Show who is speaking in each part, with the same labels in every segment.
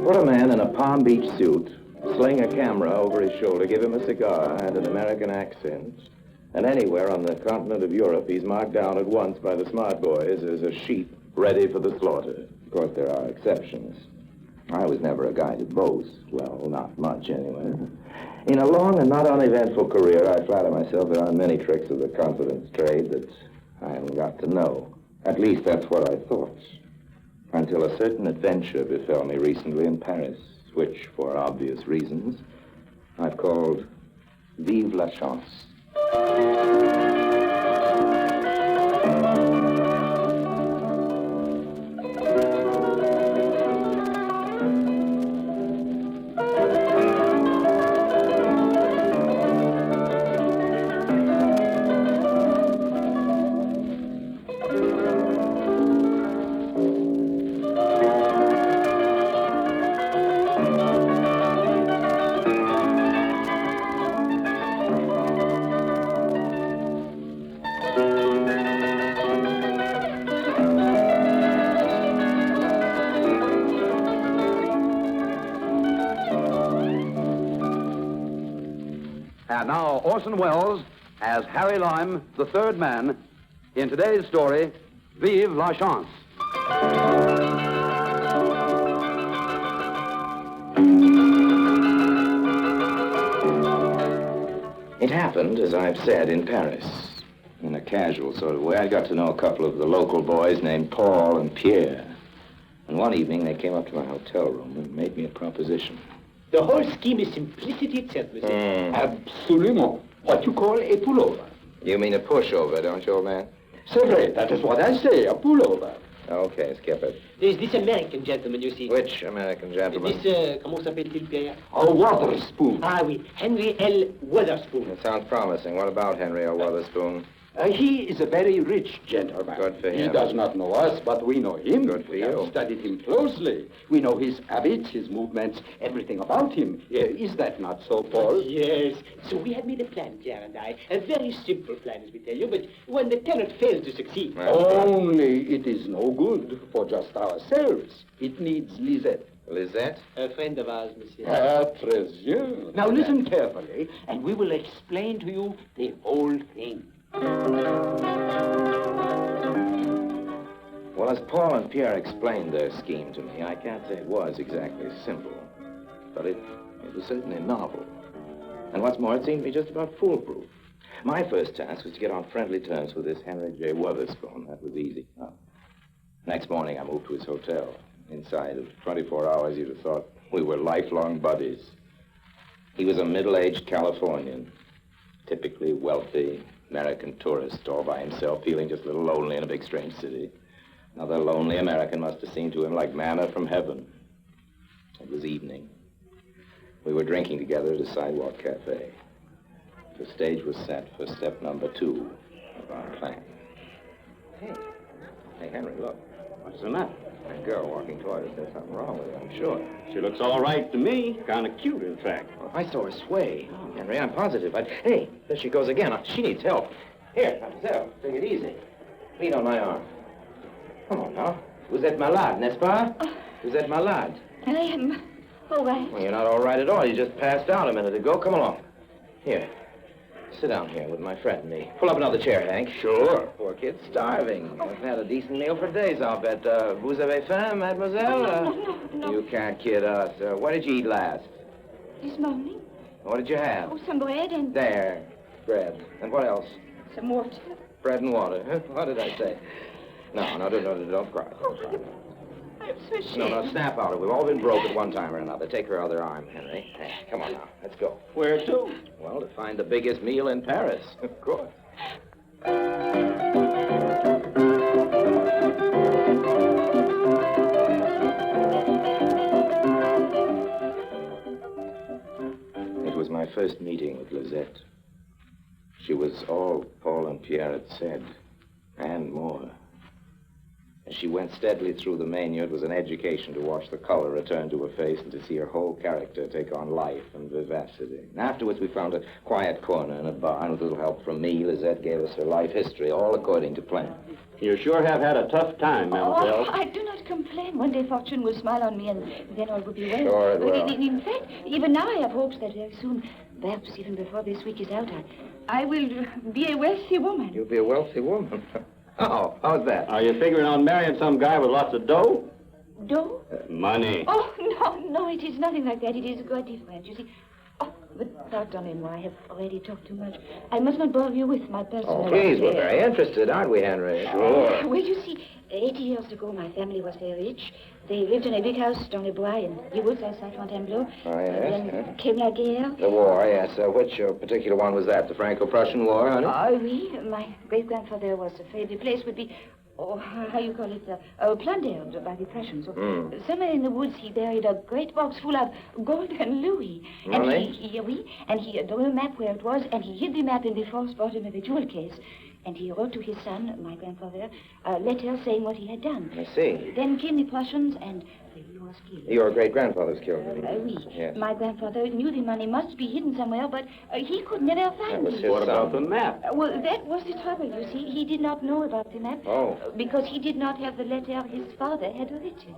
Speaker 1: Put a man in a Palm Beach suit, sling a camera over his shoulder, give him a cigar and an American accent, and anywhere on the continent of Europe, he's marked down at once by the smart boys as a sheep ready for the slaughter. Of course, there are exceptions. I was never a guy to boast. Well, not much, anyway. In a long and not uneventful career, I flatter myself there aren't many tricks of the confidence trade that I haven't got to know. At least that's what I thought. Until a certain adventure befell me recently in Paris, which, for obvious reasons, I've called Vive la Chance.
Speaker 2: And now Orson Welles as Harry Lime, the third man, in today's story, Vive la Chance.
Speaker 1: It happened, as I've said, in Paris. In a casual sort of way, I got to know a couple of the local boys named Paul and Pierre. And one evening, they came up to my hotel room and made me a proposition.
Speaker 3: The whole scheme is simplicity itself, monsieur.
Speaker 4: Absolument. What you call a pullover.
Speaker 1: You mean a pushover, don't you, old man?
Speaker 4: C'est vrai, that is what I say, a pullover.
Speaker 1: Okay, skip it.
Speaker 3: There's this American gentleman, you see.
Speaker 1: Which American gentleman?
Speaker 3: This, comment s'appelle-t-il, Pierre?
Speaker 4: A water spoon.
Speaker 3: Ah, oui, Henry L. Witherspoon.
Speaker 1: It sounds promising. What about Henry O. Witherspoon?
Speaker 4: He is a very rich gentleman.
Speaker 1: Good for him.
Speaker 4: He does not know us, but we know him.
Speaker 1: Good for
Speaker 4: we
Speaker 1: you.
Speaker 4: have studied him closely. We know his habits, his movements, everything about him. Is that not so, Paul?
Speaker 3: Yes. So we had made a plan, Pierre and I. A very simple plan, as we tell you, but one that cannot fail to succeed.
Speaker 4: Only it is no good for just ourselves. It needs Lisette.
Speaker 1: Lisette?
Speaker 3: A friend of ours, monsieur.
Speaker 4: Très bien. Now listen carefully, and we will explain to you the whole thing.
Speaker 1: Well, as Paul and Pierre explained their scheme to me, I can't say it was exactly simple. But it was certainly novel. And what's more, it seemed to me just about foolproof. My first task was to get on friendly terms with this Henry J. Witherspoon. That was easy enough. Next morning, I moved to his hotel. Inside of 24 hours, you'd have thought we were lifelong buddies. He was a middle-aged Californian, typically wealthy, American tourist, all by himself, feeling just a little lonely in a big, strange city. Another lonely American must have seemed to him like manna from heaven. It was evening. We were drinking together at a sidewalk cafe. The stage was set for step number 2 of our plan. Hey, Henry, look.
Speaker 5: What's the matter?
Speaker 1: That girl walking toward us, there's something wrong with her, I'm sure.
Speaker 5: She looks all right to me. Kind of cute, in fact.
Speaker 1: Well, I saw her sway. Henry, I'm positive. Hey, there she goes again. She needs help. Here, mademoiselle, take it easy. Lean on my arm. Come on now. Vous êtes malade, n'est-ce pas? Vous êtes malade.
Speaker 6: I am all right.
Speaker 1: Well, you're not all right at all. You just passed out a minute ago. Come along. Here. Sit down here with my friend and me. Pull up another chair, Hank.
Speaker 4: Sure.
Speaker 1: Poor kid's starving. Haven't had a decent meal for days, I'll bet. Vous avez faim, mademoiselle?
Speaker 6: No.
Speaker 1: You can't kid us. What did you eat last?
Speaker 6: This morning?
Speaker 1: What did you have?
Speaker 6: Oh, some bread and
Speaker 1: There. Bread. And what else?
Speaker 6: some water.
Speaker 1: Bread and water. What did I say? No, don't cry. Don't cry.
Speaker 6: I'm so ashamed.
Speaker 1: No, snap out of it. We've all been broke at one time or another. Take her other arm, Henry. Hey, come on now. Let's go.
Speaker 5: Where to?
Speaker 1: Well, to find the biggest meal in Paris. Of course. It was my first meeting with Lisette. She was all Paul and Pierre had said, and more. As she went steadily through the menu, it was an education to watch the color return to her face and to see her whole character take on life and vivacity. And afterwards, we found a quiet corner in a barn with a little help from me. Lizette gave us her life history, all according to plan.
Speaker 5: You sure have had a tough time, Mademoiselle.
Speaker 6: Oh, I do not complain. One day fortune will smile on me, and then all will be well.
Speaker 1: Sure it will.
Speaker 6: In fact, even now I have hopes that very soon, perhaps even before this week is out, I will be a wealthy woman.
Speaker 1: You'll be a wealthy woman. Oh, how's that?
Speaker 5: Are you figuring on marrying some guy with lots of dough?
Speaker 6: Dough?
Speaker 5: Money.
Speaker 6: Oh, no, it is nothing like that. It is quite different. You see. Oh, but pardonnez-moi, I have already talked too much. I must not bother you with my personal...
Speaker 1: Oh, please, we're very interested, aren't we, Henry? Sure.
Speaker 6: Well, you see, 80 years ago, my family was very rich. They lived in a big house down the Bois in the woods outside Fontainebleau.
Speaker 1: Oh, yes,
Speaker 6: Then came la guerre.
Speaker 1: The war, yes. Which particular one was that? The Franco-Prussian War, honey?
Speaker 6: Oui. My great-grandfather was afraid the place would be... Oh, how you call it? Plundered by the Prussians. So, somewhere in the woods, he buried a great box full of golden louis.
Speaker 1: Really?
Speaker 6: And he drew a map where it was, and he hid the map in the false bottom of a jewel case. And he wrote to his son, my grandfather, a letter saying what he had done.
Speaker 1: I see.
Speaker 6: Then came the Prussians, and he was killed.
Speaker 1: Your great-grandfather's killed.
Speaker 6: Oui.
Speaker 1: Yes.
Speaker 6: My grandfather knew the money must be hidden somewhere, but he could never find
Speaker 1: was
Speaker 6: it.
Speaker 1: his
Speaker 5: What about the map?
Speaker 6: Well, that was the trouble, you see. He did not know about the map.
Speaker 1: Oh.
Speaker 6: Because he did not have the letter his father had written.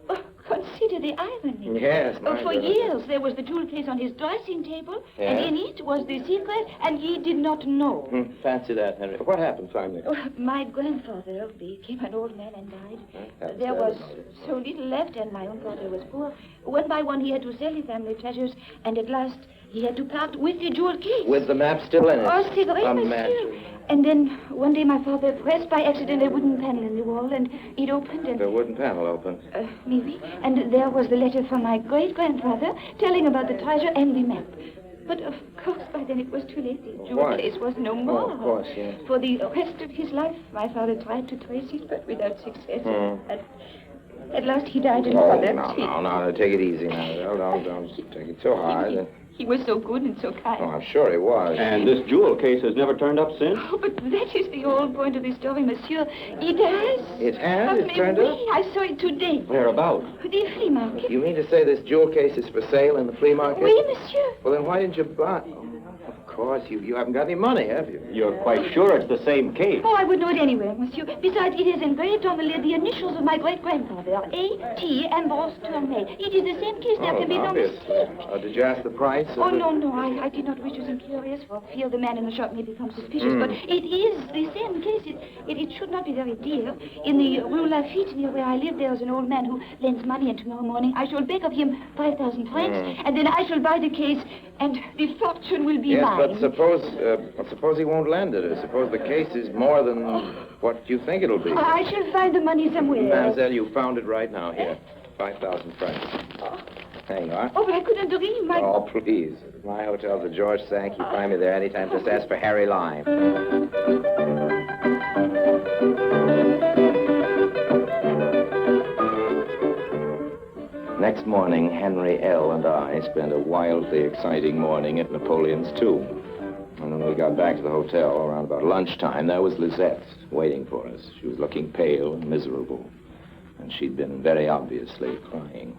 Speaker 6: Oh, consider the irony.
Speaker 1: Yes, my
Speaker 6: For
Speaker 1: goodness.
Speaker 6: years, there was the jewel case on his dressing table, and
Speaker 1: Yes.
Speaker 6: in it was the secret, and he did not know.
Speaker 1: Fancy that, Henry. What happened finally?
Speaker 6: Oh, my grandfather became an old man and died.
Speaker 1: That's
Speaker 6: There
Speaker 1: sad.
Speaker 6: was so little left, and my own father was poor. One by one, he had to sell the family treasures, and at last, he had to part with the jewel case.
Speaker 1: With the map still in it?
Speaker 6: Oh, c'est vrai, monsieur.
Speaker 1: Imagine.
Speaker 6: And then, one day, my father pressed by accident a wooden panel in the wall, and it opened, and...
Speaker 1: The wooden panel opened.
Speaker 6: Maybe. And there was the letter from my great-grandfather telling about the treasure and the map. But, of course, by then it was too late. The jewel
Speaker 1: Why?
Speaker 6: case was no more.
Speaker 1: Oh, of course, yes.
Speaker 6: For the rest of his life, my father tried to trace it, but without success. At last, he died in
Speaker 1: Oh,
Speaker 6: poverty.
Speaker 1: no, take it easy now. Don't take it so hard.
Speaker 6: He was so good and so kind.
Speaker 1: Oh, I'm sure he was.
Speaker 5: And this jewel case has never turned up since?
Speaker 6: Oh, but that is the whole point of the story, monsieur. It has.
Speaker 1: It has?
Speaker 6: Oh,
Speaker 1: It turned
Speaker 6: oui,
Speaker 1: up?
Speaker 6: I saw it today.
Speaker 5: Whereabouts?
Speaker 6: The flea market.
Speaker 1: You mean to say this jewel case is for sale in the flea market?
Speaker 6: Oui, monsieur.
Speaker 1: Well, then why didn't you buy... Oh, of course, you haven't got any money, have you?
Speaker 5: You're quite sure it's the same case?
Speaker 6: Oh, I would know it anywhere, monsieur. Besides, it is engraved on the lid the initials of my great-grandfather, A.T. Ambrose Tournay. It is the same case. There can be no mistake.
Speaker 1: Did you ask the price?
Speaker 6: Oh, no, I did not wish to seem curious for fear the man in the shop may become suspicious, but it is the same case. It should not be very dear. In the Rue Lafitte, near where I live, there is an old man who lends money, and tomorrow morning I shall beg of him 5,000 francs, and then I shall buy the case, and the fortune will be
Speaker 1: Yes,
Speaker 6: mine.
Speaker 1: but suppose he won't lend it, or suppose the case is more than what you think it'll be.
Speaker 6: I shall find the money somewhere.
Speaker 1: Mademoiselle, you found it right now. Here, 5,000 francs. There you are.
Speaker 6: Oh, but I couldn't dream.
Speaker 1: Oh, please. My hotel's at George Sank. You find me there anytime. Just ask for Harry Lime. Next morning, Henry L. and I spent a wildly exciting morning at Napoleon's tomb. And when we got back to the hotel around about lunchtime, there was Lizette waiting for us. She was looking pale and miserable. And she'd been very obviously crying.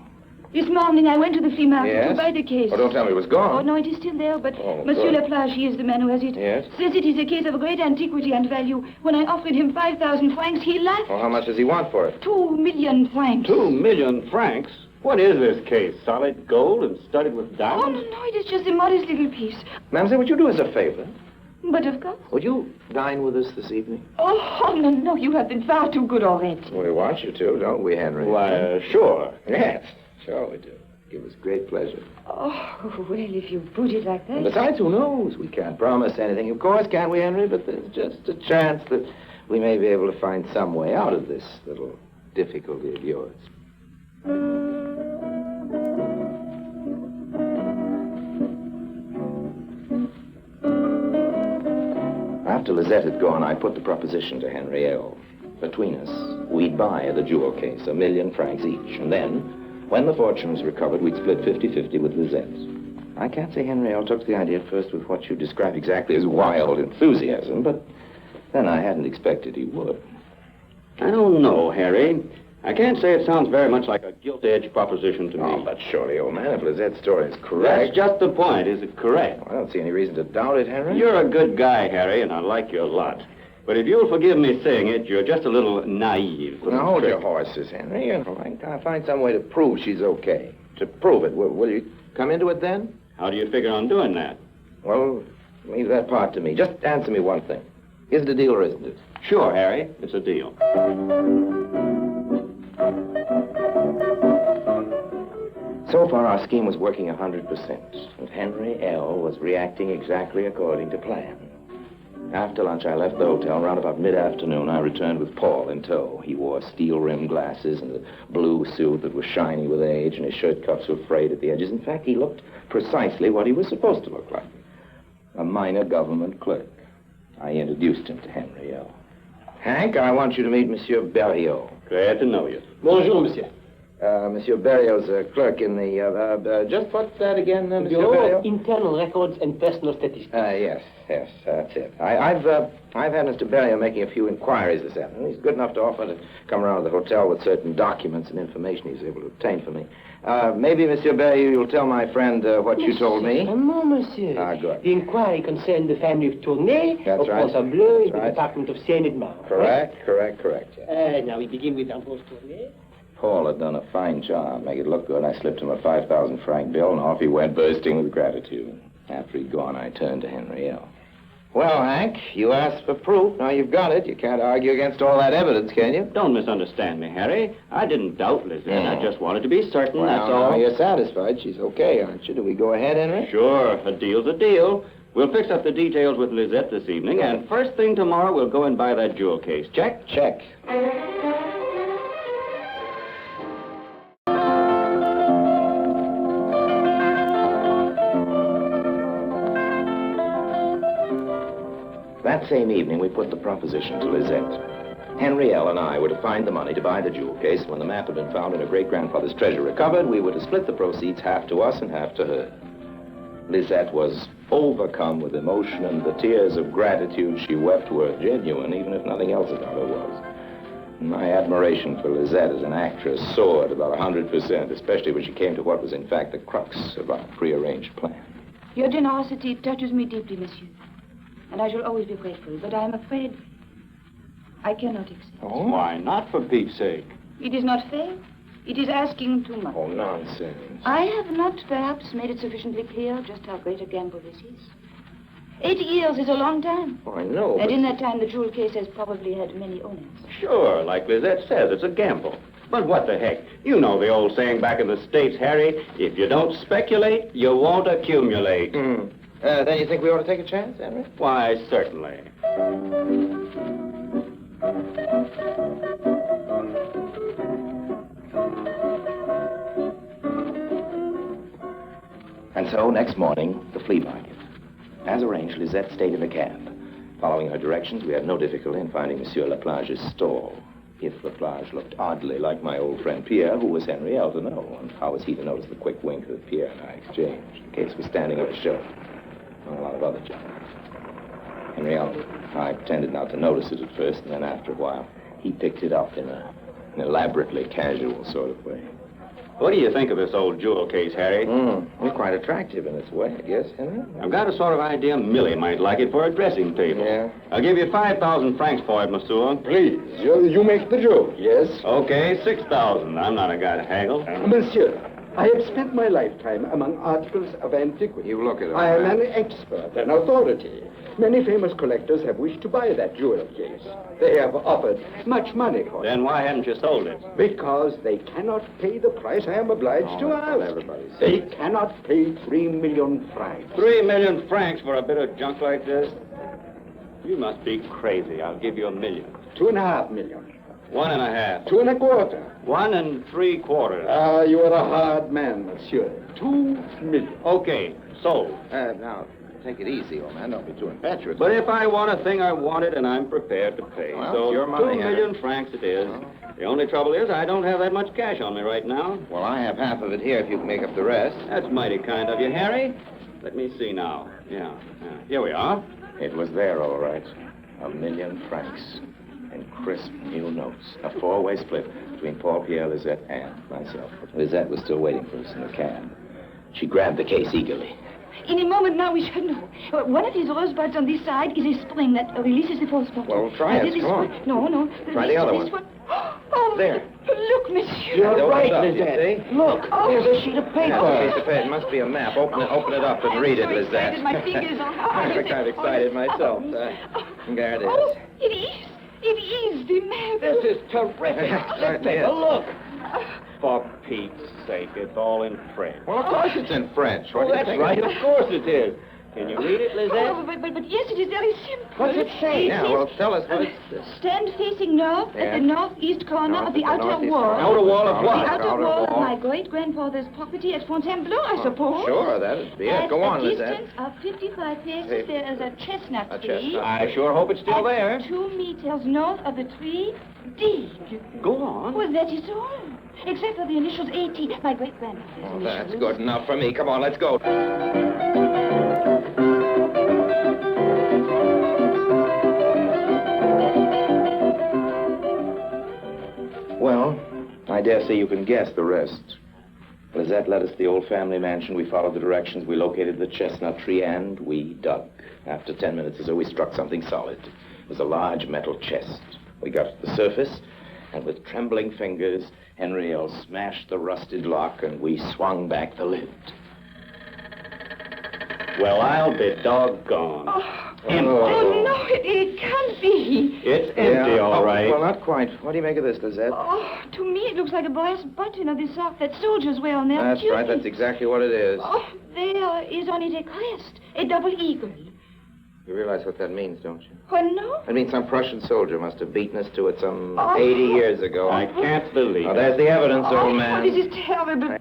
Speaker 6: This morning I went to the flea market
Speaker 1: Yes?
Speaker 6: to buy the case.
Speaker 1: Oh, don't tell me it was gone.
Speaker 6: Oh, no, it is still there, but
Speaker 1: Oh,
Speaker 6: Monsieur
Speaker 1: good.
Speaker 6: Laplage, he is the man who has it.
Speaker 1: Yes?
Speaker 6: Says it is a case of great antiquity and value. When I offered him 5,000 francs, he laughed.
Speaker 1: Well, how much does he want for it?
Speaker 6: 2 million francs.
Speaker 5: 2 million francs? What is this case? Solid gold and studded with
Speaker 6: Oh,
Speaker 5: diamonds?
Speaker 6: no, it is just a modest little piece.
Speaker 1: Mademoiselle, would you do us a favor?
Speaker 6: But of course.
Speaker 1: Would you dine with us this evening?
Speaker 6: Oh, no, you have been far too good already.
Speaker 1: We want you to, don't we, Henry?
Speaker 5: Why, sure.
Speaker 1: Yes, sure we do. Give us great pleasure.
Speaker 6: Oh, well, if you put it like that.
Speaker 1: And besides, who knows? We can't promise anything. Of course, can't we, Henry? But there's just a chance that we may be able to find some way out of this little difficulty of yours. After Lizette had gone, I put the proposition to Henry L. Between us, we'd buy the jewel case, 1 million francs each. And then, when the fortune was recovered, we'd split 50-50 with Lizette. I can't say Henry L. took the idea at first with what you describe exactly as wild enthusiasm, but then I hadn't expected he would.
Speaker 5: I don't know, Harry. I can't say it sounds very much like a gilt-edged proposition to me.
Speaker 1: Oh, but surely, old man, if Lizette's story is correct...
Speaker 5: That's just the point. Is it correct?
Speaker 1: I don't see any reason to doubt it, Henry.
Speaker 5: You're a good guy, Harry, and I like you a lot. But if you'll forgive me saying it, you're just a little naive.
Speaker 1: Now, hold your horses, Henry. I'll find some way to prove she's okay. To prove it. Will you come into it then?
Speaker 5: How do you figure on doing that?
Speaker 1: Well, leave that part to me. Just answer me one thing. Is it a deal or isn't it?
Speaker 5: Sure, Harry. It's a deal.
Speaker 1: So far, our scheme was working 100%, and Henry L. was reacting exactly according to plan. After lunch, I left the hotel. Around about mid-afternoon, I returned with Paul in tow. He wore steel-rimmed glasses and a blue suit that was shiny with age, and his shirt cuffs were frayed at the edges. In fact, he looked precisely what he was supposed to look like. A minor government clerk. I introduced him to Henry L. Hank, I want you to meet Monsieur Berriot.
Speaker 5: Glad to know you.
Speaker 3: Bonjour, monsieur.
Speaker 1: Monsieur Berriot's a clerk in the, just what's that again, Monsieur
Speaker 3: Bureau
Speaker 1: Berriot?
Speaker 3: of Internal Records and Personal Statistics.
Speaker 1: Yes, that's it. I've had Mr. Berriot making a few inquiries this afternoon. He's good enough to offer to come around to the hotel with certain documents and information he's able to obtain for me. Maybe, Monsieur Berriot, you'll tell my friend what you told me.
Speaker 3: No, monsieur.
Speaker 1: Ah, good.
Speaker 3: The inquiry concerned the family of Tournay
Speaker 1: That's
Speaker 3: of
Speaker 1: right.
Speaker 3: Fontainebleau in
Speaker 1: That's
Speaker 3: the
Speaker 1: right.
Speaker 3: department of Seine-et-Marne.
Speaker 1: Correct, yes.
Speaker 3: Now we begin with Ambrose Tournay.
Speaker 1: Paul had done a fine job, make it look good. I slipped him a 5,000 franc bill, and off he went, bursting with gratitude. After he'd gone, I turned to Henry L. Well, Hank, you asked for proof. Now you've got it. You can't argue against all that evidence, can you?
Speaker 5: Don't misunderstand me, Harry. I didn't doubt Lizette. I just wanted to be certain, that's all.
Speaker 1: Now you're satisfied. She's okay, aren't you? Do we go ahead, Henry?
Speaker 5: Sure, a deal's a deal. We'll fix up the details with Lizette this evening, and first thing tomorrow, we'll go and buy that jewel case. Check?
Speaker 1: Check. That same evening, we put the proposition to Lizette. Henry L. and I were to find the money to buy the jewel case. When the map had been found and her great-grandfather's treasure recovered, we were to split the proceeds, half to us and half to her. Lizette was overcome with emotion, and the tears of gratitude she wept were genuine, even if nothing else about her was. My admiration for Lizette as an actress soared about 100%, especially when she came to what was in fact the crux of our prearranged plan.
Speaker 6: Your generosity touches me deeply, monsieur. And I shall always be grateful, but I am afraid I cannot accept.
Speaker 1: Oh?
Speaker 5: Why not, for Pete's sake?
Speaker 6: It is not fair. It is asking too much.
Speaker 1: Oh, nonsense.
Speaker 6: I have not perhaps made it sufficiently clear just how great a gamble this is. 8 years is a long time.
Speaker 1: Oh, I know,
Speaker 6: And in that time, the jewel case has probably had many owners.
Speaker 5: Sure, like Lizette says, it's a gamble. But what the heck? You know the old saying back in the States, Harry, if you don't speculate, you won't accumulate.
Speaker 1: Then you think we ought to take a chance, Henry?
Speaker 5: Why, certainly.
Speaker 1: And so, next morning, the flea market. As arranged, Lizette stayed in a cab. Following her directions, we had no difficulty in finding Monsieur Laplage's stall. If Laplage looked oddly like my old friend Pierre, who was Henry L. to know? And how was he to notice the quick wink that Pierre and I exchanged? The case was standing on a shelf. A lot of other junk. Henry L. I pretended not to notice it at first, and then after a while, he picked it up in an elaborately casual sort of way.
Speaker 5: What do you think of this old jewel case, Harry?
Speaker 1: Well, quite attractive in its way, I guess, Henry.
Speaker 5: I've got a sort of idea Millie might like it for a dressing table.
Speaker 1: Yeah?
Speaker 5: I'll give you 5,000 francs for it, monsieur.
Speaker 4: Please, you make the joke, yes?
Speaker 5: Okay, 6,000. I'm not a guy to haggle.
Speaker 4: Monsieur, I have spent my lifetime among articles of antiquity.
Speaker 1: You look at it.
Speaker 4: I am an expert, an authority. Many famous collectors have wished to buy that jewel case. They have offered much money for it.
Speaker 5: Then why haven't you sold it?
Speaker 4: Because they cannot pay the price I am obliged to ask.
Speaker 1: everybody says.
Speaker 4: They cannot pay 3 million francs.
Speaker 5: 3 million francs for a bit of junk like this? You must be crazy. I'll give you $1 million.
Speaker 4: 2.5 million.
Speaker 5: 1.5.
Speaker 4: 2 1/4.
Speaker 5: 1 3/4.
Speaker 4: Ah, you are a hard man, monsieur. 2 million.
Speaker 5: Okay, sold.
Speaker 1: Now, take it easy, old man. Don't be too impetuous.
Speaker 5: But if I want a thing, I want it, and I'm prepared to pay.
Speaker 1: Well,
Speaker 5: so
Speaker 1: it's your money,
Speaker 5: 2 million francs it is. The only trouble is I don't have that much cash on me right now.
Speaker 1: Well, I have half of it here if you can make up the rest.
Speaker 5: That's mighty kind of you, Harry. Let me see now. Yeah. Here we are.
Speaker 1: It was there, all right. 1 million francs. in crisp new notes. A four-way split between Paul, Pierre, Lisette, and myself. Lisette was still waiting for us in the cab. She grabbed the case eagerly.
Speaker 6: In a moment now, we shall know. One of these rosebuds on this side is a spring that releases the false bottom.
Speaker 1: Well, try it. Come on.
Speaker 6: No.
Speaker 1: Try the other
Speaker 6: this
Speaker 1: one.
Speaker 6: Oh,
Speaker 1: There.
Speaker 6: Look, monsieur.
Speaker 4: You're right,
Speaker 1: Up,
Speaker 4: Lisette.
Speaker 1: you see?
Speaker 4: Look, there's a sheet of paper.
Speaker 1: Yeah, piece of paper. It must be a map. Open it up and read it,
Speaker 6: I'm so
Speaker 1: Lisette.
Speaker 6: excited. My fingers are hard.
Speaker 1: I'm kind of excited myself. There it is.
Speaker 6: Oh, it is the map.
Speaker 4: This is terrific. Let's
Speaker 1: Certainly
Speaker 4: take
Speaker 1: is.
Speaker 4: a look.
Speaker 5: For Pete's sake, it's all in French.
Speaker 1: Well, of course it's in French. What
Speaker 5: Oh,
Speaker 1: do you
Speaker 5: that's
Speaker 1: think?
Speaker 5: right. Of course it is. Can you read it, Lisette?
Speaker 6: Oh, but yes, it is very simple.
Speaker 4: What's it say?
Speaker 1: Yeah, well, tell us what it's...
Speaker 6: Stand facing north at
Speaker 1: Yeah.
Speaker 6: the northeast corner
Speaker 1: North
Speaker 6: of the
Speaker 1: at the
Speaker 6: outer
Speaker 1: northeast
Speaker 6: wall.
Speaker 1: corner.
Speaker 5: Outer wall of
Speaker 6: The
Speaker 5: what?
Speaker 6: outer
Speaker 1: Outer
Speaker 6: wall of
Speaker 1: wall.
Speaker 6: my great-grandfather's property at Fontainebleau, I suppose.
Speaker 1: Sure, that'd be it.
Speaker 6: At
Speaker 1: Go on,
Speaker 6: a
Speaker 1: Lisette.
Speaker 6: distance of 55 paces, there is a chestnut
Speaker 1: A
Speaker 6: tree.
Speaker 1: chestnut.
Speaker 5: I sure hope it's still there.
Speaker 6: 2 meters north of the tree, D.
Speaker 5: Go on.
Speaker 6: Well, that is all. Except for the initials AT, my great-grandfather's
Speaker 1: Oh,
Speaker 6: initials.
Speaker 1: that's good enough for me. Come on, let's go. Well, I dare say you can guess the rest. Lisette led us to the old family mansion. We followed the directions. We located the chestnut tree, and we dug. After 10 minutes or so, we struck something solid. It was a large metal chest. We got to the surface, and with trembling fingers, Henrielle smashed the rusted lock, and we swung back the lid.
Speaker 5: Well, I'll be doggone. Empty.
Speaker 6: Oh, no, it can't be.
Speaker 5: It's empty, all right.
Speaker 1: Well, not quite. What do you make of this, Lisette?
Speaker 6: Oh, to me it looks like a brass button of the sort that soldiers wear on their
Speaker 1: That's
Speaker 6: tunics.
Speaker 1: right. That's exactly what it is.
Speaker 6: Oh, there is on it a crest, a double eagle.
Speaker 1: You realize what that means, don't you?
Speaker 6: Well, no.
Speaker 1: That means some Prussian soldier must have beaten us to it some
Speaker 6: Oh.
Speaker 1: 80 years ago.
Speaker 5: I can't believe
Speaker 1: Now,
Speaker 5: it.
Speaker 1: there's the evidence,
Speaker 6: Oh,
Speaker 1: old man.
Speaker 6: this is terrible.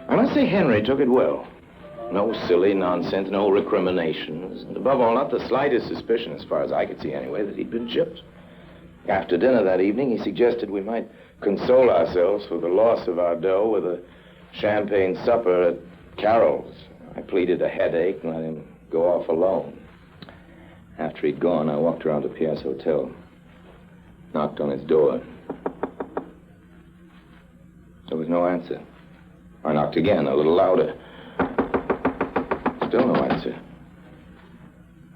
Speaker 1: I must say Henry took it well. No silly nonsense, no recriminations, and above all, not the slightest suspicion, as far as I could see anyway, that he'd been gypped. After dinner that evening, he suggested we might console ourselves for the loss of our dough with a champagne supper at Carol's. I pleaded a headache and let him go off alone. After he'd gone, I walked around to Pierre's hotel, knocked on his door. There was no answer. I knocked again, a little louder. Still no answer.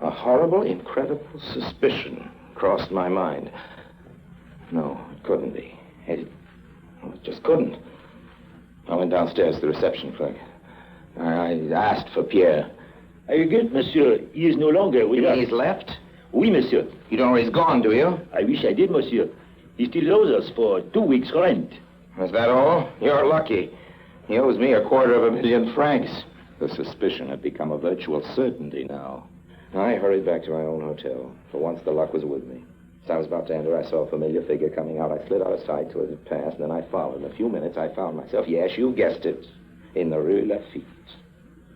Speaker 1: A horrible, incredible suspicion crossed my mind. No, it couldn't be. It just couldn't. I went downstairs to the reception clerk. I asked for Pierre.
Speaker 7: I regret, monsieur. He is no longer with us.
Speaker 1: He's left?
Speaker 7: Oui, monsieur.
Speaker 1: You don't know where he's gone, do you?
Speaker 7: I wish I did, monsieur. He still owes us for 2 weeks' rent.
Speaker 1: Is that all? You're lucky. He owes me 250,000 francs. The suspicion had become a virtual certainty now. I hurried back to my own hotel. For once, the luck was with me. As I was about to enter, I saw a familiar figure coming out. I slid out of sight till it had passed, and then I followed. In a few minutes, I found myself, yes, you guessed it, in the Rue Lafitte.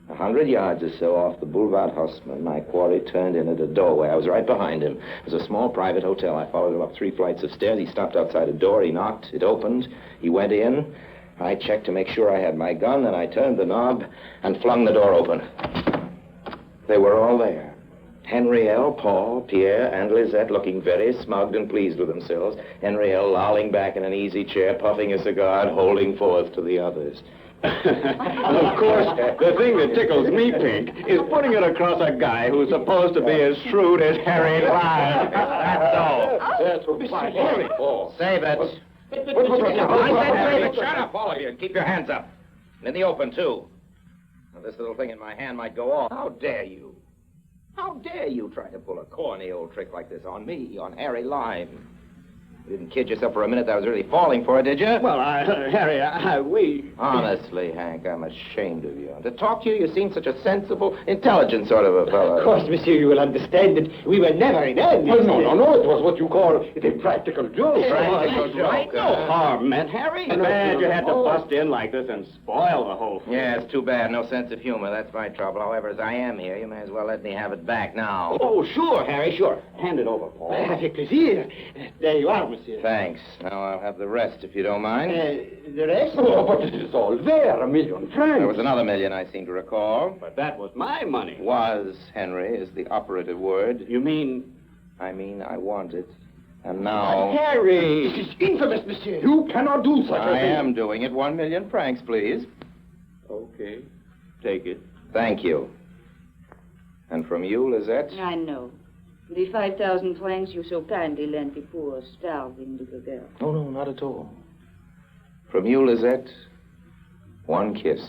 Speaker 1: 100 yards or so off the Boulevard Haussmann, my quarry turned in at a doorway. I was right behind him. It was a small private hotel. I followed him up 3 flights of stairs. He stopped outside a door. He knocked. It opened. He went in. I checked to make sure I had my gun, then I turned the knob and flung the door open. They were all there. Henrielle, Paul, Pierre, and Lisette looking very smug and pleased with themselves. Henrielle lolling back in an easy chair, puffing a cigar and holding forth to the others.
Speaker 5: Of course, the thing that tickles me pink is putting it across a guy who's supposed to be as shrewd as Harry Lime. That's all.
Speaker 4: That's what Henry.
Speaker 1: Save it. I said save it. Shut up, all of you, and keep your hands up. And in the open, too. Now, this little thing in my hand might go off. How dare you? How dare you try to pull a corny old trick like this on me, on Harry Lime? You didn't kid yourself for a minute that I was really falling for it, did you?
Speaker 5: Well, Harry, we...
Speaker 1: Honestly, Hank, I'm ashamed of you. To talk to you, you seem such a sensible, intelligent sort of a fellow.
Speaker 3: Of course, monsieur, you will understand that we were never in earnest.
Speaker 4: Well, no. It was what you call a practical joke.
Speaker 1: Practical joke.
Speaker 5: No harm meant, Harry.
Speaker 4: No,
Speaker 5: Bad you had to
Speaker 4: no.
Speaker 5: bust in like this and spoil the whole thing.
Speaker 1: Yeah, it's too bad. No sense of humor. That's my trouble. However, as I am here, you may as well let me have it back now.
Speaker 3: Oh, sure, Harry, sure.
Speaker 5: Hand it over, Paul.
Speaker 3: Avec plaisir. There you are, monsieur.
Speaker 1: Thanks. Now I'll have the rest, if you don't mind.
Speaker 3: The rest?
Speaker 4: Oh, but it is all there, £1,000,000 francs.
Speaker 1: There was another million, I seem to recall.
Speaker 5: But that was my money.
Speaker 1: Was, Henry, is the operative word.
Speaker 5: You mean?
Speaker 1: I mean, I want it. And now...
Speaker 4: Harry!
Speaker 3: This is infamous, monsieur.
Speaker 4: You cannot do such a
Speaker 1: I
Speaker 4: thing.
Speaker 1: am doing it. 1,000,000 francs, please.
Speaker 5: Okay. Take it.
Speaker 1: Thank you. And from you, Lizette?
Speaker 6: I know. The 5,000 francs you so kindly lent the poor, starving little girl.
Speaker 1: Oh, no, not at all. From you, Lizette, one kiss.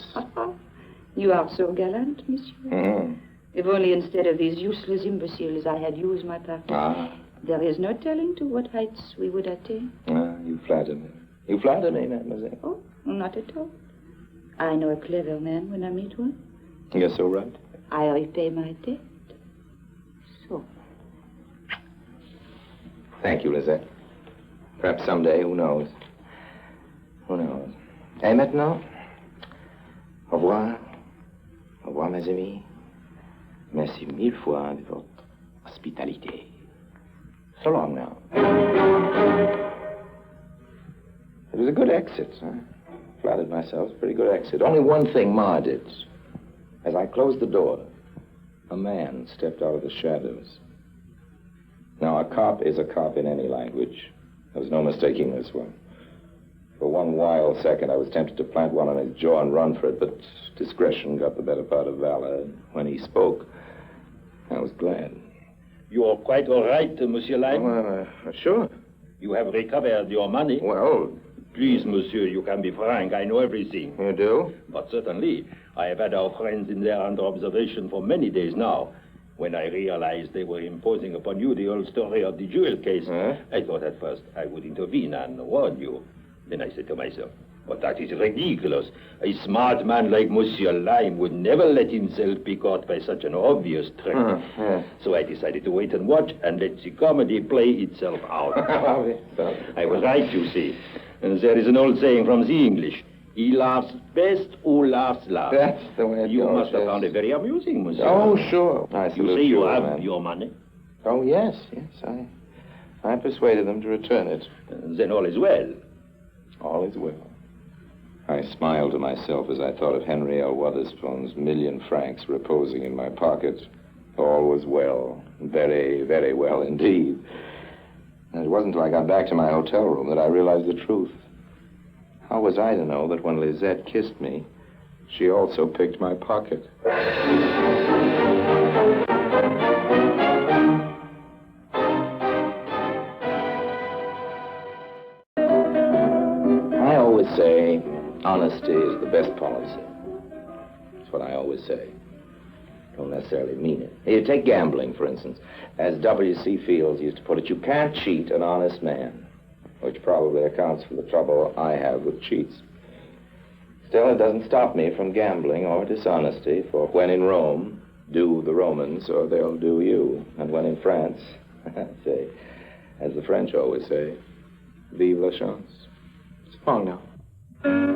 Speaker 6: You are so gallant, monsieur.
Speaker 1: Mm-hmm.
Speaker 6: If only instead of these useless imbeciles I had you as my partner.
Speaker 1: Ah.
Speaker 6: There is no telling to what heights we would attain.
Speaker 1: Ah, you flatter me. You flatter me, mademoiselle.
Speaker 6: Oh, not at all. I know a clever man when I meet one.
Speaker 1: You're so right.
Speaker 6: I repay my debt. So.
Speaker 1: Thank you, Lizette. Perhaps someday, who knows? Who knows? Et maintenant? Au revoir. Au revoir, mes amis. Merci mille fois de votre hospitalité. So long now. It was a good exit. I flattered myself. Pretty good exit. Only one thing marred it. As I closed the door, a man stepped out of the shadows. Now, a cop is a cop in any language. There was no mistaking this one. For one wild second, I was tempted to plant one on his jaw and run for it, but discretion got the better part of valor. When he spoke, I was glad.
Speaker 7: You are quite all right, Monsieur Lime?
Speaker 1: Well, sure.
Speaker 7: You have recovered your money?
Speaker 1: Well,
Speaker 7: Please, monsieur, you can be frank. I know everything.
Speaker 1: you do?
Speaker 7: But certainly, I have had our friends in there under observation for many days now. When I realized they were imposing upon you the whole story of the jewel case, I thought at first I would intervene and warn you. Then I said to myself, but that is ridiculous. A smart man like Monsieur Lime would never let himself be caught by such an obvious trick. So I decided to wait and watch and let the comedy play itself out. I was right, you see. And there is an old saying from the English. He laughs best who laughs last.
Speaker 1: That's the way it
Speaker 7: You
Speaker 1: goes,
Speaker 7: must have
Speaker 1: yes.
Speaker 7: found it very amusing, monsieur.
Speaker 1: Oh, sure. I
Speaker 7: You
Speaker 1: salute
Speaker 7: say you
Speaker 1: old
Speaker 7: have
Speaker 1: man.
Speaker 7: your money.
Speaker 1: Oh, yes. I persuaded them to return it.
Speaker 7: Then all is well.
Speaker 1: All is well. I smiled to myself as I thought of Henry L. Wotherspoon's 1,000,000 francs reposing in my pocket. All was well. Very, very well indeed. And it wasn't until I got back to my hotel room that I realized the truth. How was I to know that when Lizette kissed me, she also picked my pocket? I always say honesty is the best policy. That's what I always say. Don't necessarily mean it. You take gambling, for instance. As W.C. Fields used to put it, you can't cheat an honest man, which probably accounts for the trouble I have with cheats. Still, it doesn't stop me from gambling or dishonesty, for when in Rome, do the Romans or they'll do you. And when in France, say, as the French always say, vive la chance. So long now.